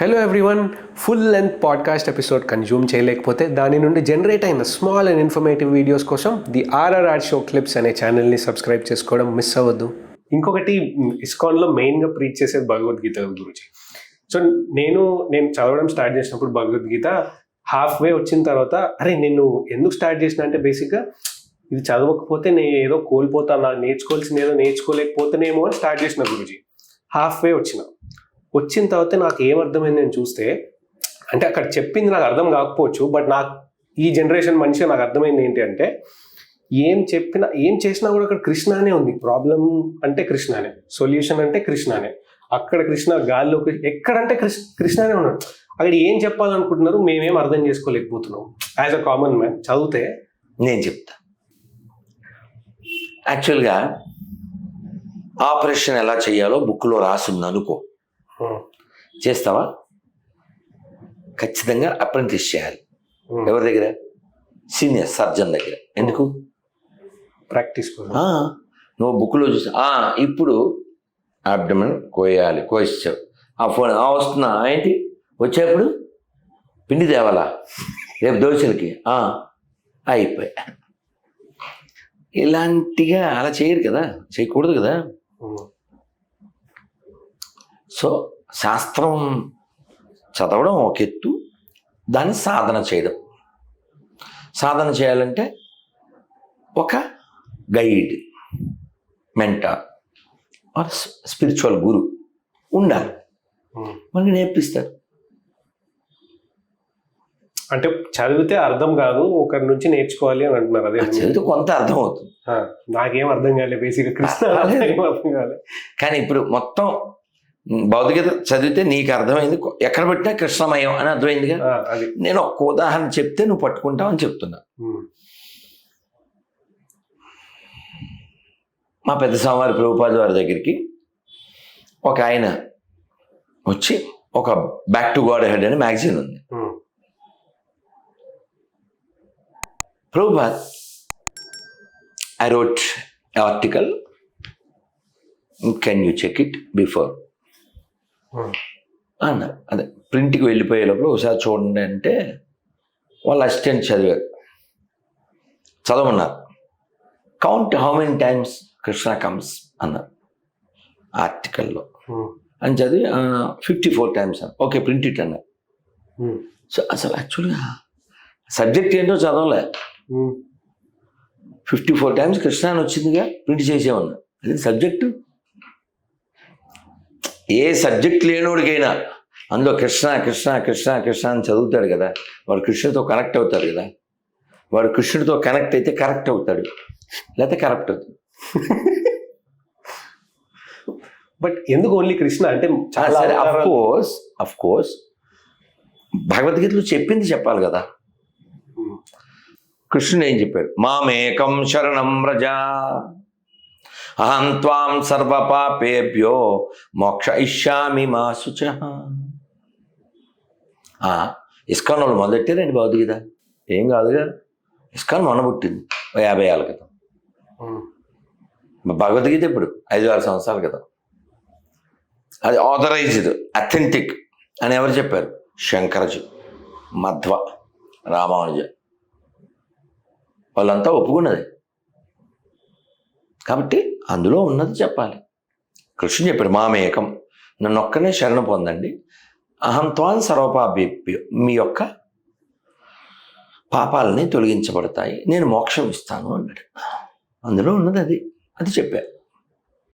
Hello everyone, full length podcast episode consume చేయలేకపోతే దాని నుండి జనరేట్ అయిన స్మాల్ అండ్ ఇన్ఫర్మేటివ్ వీడియోస్ కోసం ది ఆర్ఆర్ఆర్ షో క్లిప్స్ అనే ఛానల్ని సబ్స్క్రైబ్ చేసుకోవడం మిస్ అవ్వద్దు. ఇంకొకటి, ఇస్కాన్లో మెయిన్గా ప్రీచ్ చేసేది భగవద్గీత గురించి. సో నేను చదవడం స్టార్ట్ చేసినప్పుడు భగవద్గీత హాఫ్ వే వచ్చిన తర్వాత నేను ఎందుకు స్టార్ట్ చేసిన అంటే బేసిక్గా ఇది చదవకపోతే నేను ఏదో కోల్పోతాను, నాకు నేర్చుకోవాల్సింది ఏదో నేర్చుకోలేకపోతేనేమో అని స్టార్ట్ చేసిన గురుజీ. హాఫ్ వే వచ్చిన తర్వాత నాకు ఏమర్థమైంది నేను చూస్తే, అంటే అక్కడ చెప్పింది నాకు అర్థం కాకపోవచ్చు, బట్ నాకు ఈ జనరేషన్ మనిషిగా నాకు అర్థమైంది ఏంటి అంటే, ఏం చేసినా కూడా అక్కడ కృష్ణానే ఉంది. ప్రాబ్లం అంటే కృష్ణానే, సొల్యూషన్ అంటే కృష్ణానే. అక్కడ కృష్ణ గాల్లో ఎక్కడంటే కృష్ణానే ఉన్నాడు. అక్కడ ఏం చెప్పాలనుకుంటున్నారు మేమేం అర్థం చేసుకోలేకపోతున్నాం యాజ్ అ కామన్ మ్యాన్. చదివితే నేను చెప్తా. యాక్చువల్గా ఆపరేషన్ ఎలా చేయాలో బుక్లో రాసింది అనుకో, చేస్తావా? ఖచ్చితంగా అప్రెంటిస్ చేయాలి. ఎవరి దగ్గర? సీనియర్ సర్జన్ దగ్గర. ఎందుకు? ప్రాక్టీస్. నువ్వు బుక్లో చూసి ఇప్పుడు అబ్డమన్ కోయించావు, ఆ ఫోన్ వస్తున్నా ఏంటి వచ్చేప్పుడు పిండి తేవాలా రేపు దోశలకి అయిపోయా. ఇలాంటిగా అలా చేయరు కదా, చేయకూడదు కదా. సో శాస్త్రం చదవడం ఒక ఎత్తు, దాన్ని సాధన చేయడం. సాధన చేయాలంటే ఒక గైడ్, మెంటార్ ఆర్ స్పిరిచువల్ గురు ఉండాలి, మనకి నేర్పిస్తారు. అంటే చదివితే అర్థం కాదు, ఒకరి నుంచి నేర్చుకోవాలి అని అంటున్నారు. అదే చదివితే కొంత అర్థం అవుతుంది. నాకేం అర్థం కాలేదు బేసిక్గా, కృష్ణ అర్థం కాలేదు. కానీ ఇప్పుడు మొత్తం భౌతికత చదివితే నీకు అర్థమైంది, ఎక్కడ పెట్టినా కృష్ణమయం అని అర్థమైందిగా. నేను ఒక్క ఉదాహరణ చెప్తే నువ్వు పట్టుకుంటావు అని చెప్తున్నా. మా పెద్ద స్వామివారి ప్రభుపాద వారి దగ్గరికి ఒక ఆయన వచ్చి, ఒక బ్యాక్ టు గాడ్ హెడ్ అని మ్యాగజైన్ ఉంది. Prabhupad, I wrote article, can you check it before అన్న. అదే ప్రింట్కి వెళ్ళిపోయే లోపల ఒకసారి చూడండి అంటే వాళ్ళ అసిస్టెంట్ చదవమన్నారు. Count how many times Krishna comes అన్నారు ఆర్టికల్లో అని చదివి 54 times అన్న. ఓకే, ప్రింట్ ఇట్ అన్నారు. సో అసలు యాక్చువల్గా సబ్జెక్ట్ ఏంటో చదవలే, 54 times కృష్ణ అని వచ్చిందిగా, ప్రింట్ చేసేవన్నా. అది సబ్జెక్టు. ఏ సబ్జెక్ట్ లేనోడికైనా అందులో కృష్ణ కృష్ణ కృష్ణ కృష్ణ అని చదువుతాడు కదా, వాడు కృష్ణుడితో కనెక్ట్ అవుతాడు కదా. వాడు కృష్ణుడితో కనెక్ట్ అయితే కరెక్ట్ అవుతాడు, లేకపోతే కరప్ట్ అవుతాడు. బట్ ఎందుకు ఓన్లీ కృష్ణ అంటే? సరే, అఫ్ కోర్స్ భగవద్గీతలో చెప్పింది చెప్పాలి కదా. కృష్ణుడు ఏం చెప్పాడు? మామేకం శరణం వ్రజ అహం త్వాం సర్వపాపేభ్యో మోక్షయిష్యామి మా శుచః. ఇస్కాన్ వాళ్ళు మొదలెట్టారండి భగవద్గీత. ఏం కాదుగా, ఇస్కాన్ మొన్న పుట్టింది 50 ఏళ్ళ క్రితం. భగవద్గీత ఇప్పుడు 5-6 సంవత్సరాల క్రితం. అది ఆథరైజ్డ్, అథెంటిక్ అని ఎవరు చెప్పారు? శంకరజీ, మధ్వ, రామానుజ, వాళ్ళంతా ఒప్పుకున్నది. కాబట్టి అందులో ఉన్నది చెప్పాలి. కృష్ణుడు చెప్పాడు, మామేకం, నన్ను ఒక్కనే శరణ పొందండి, అహం త్వాం సర్వపాపేభ్యో, మీ యొక్క పాపాలని తొలగించబడతాయి, నేను మోక్షం ఇస్తాను అన్నాడు. అందులో ఉన్నది అది చెప్పా.